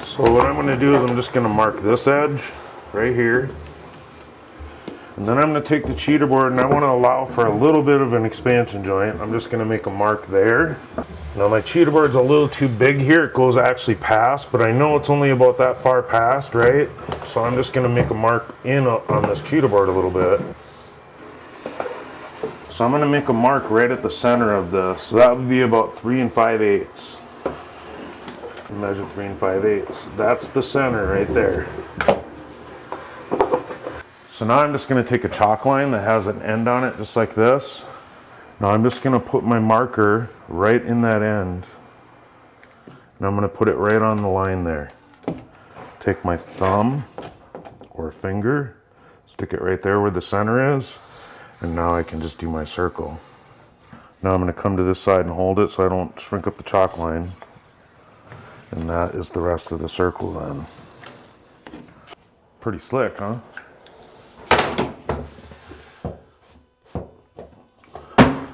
So what I'm going to do is I'm just going to mark this edge right here. And then I'm going to take the cheater board and I want to allow for a little bit of an expansion joint. I'm just going to make a mark there. Now my cheater board's a little too big here. It goes actually past, but I know it's only about that far past, right? So I'm just going to make a mark in on this cheater board a little bit. So I'm going to make a mark right at the center of this. So that would be about 3 5/8. Measure 3 5/8. That's the center right there. So now I'm just going to take a chalk line that has an end on it just like this. Now I'm just going to put my marker right in that end. And I'm going to put it right on the line there. Take my thumb or finger, stick it right there where the center is, and now I can just do my circle. Now I'm going to come to this side and hold it so I don't shrink up the chalk line. And that is the rest of the circle then. Pretty slick, huh?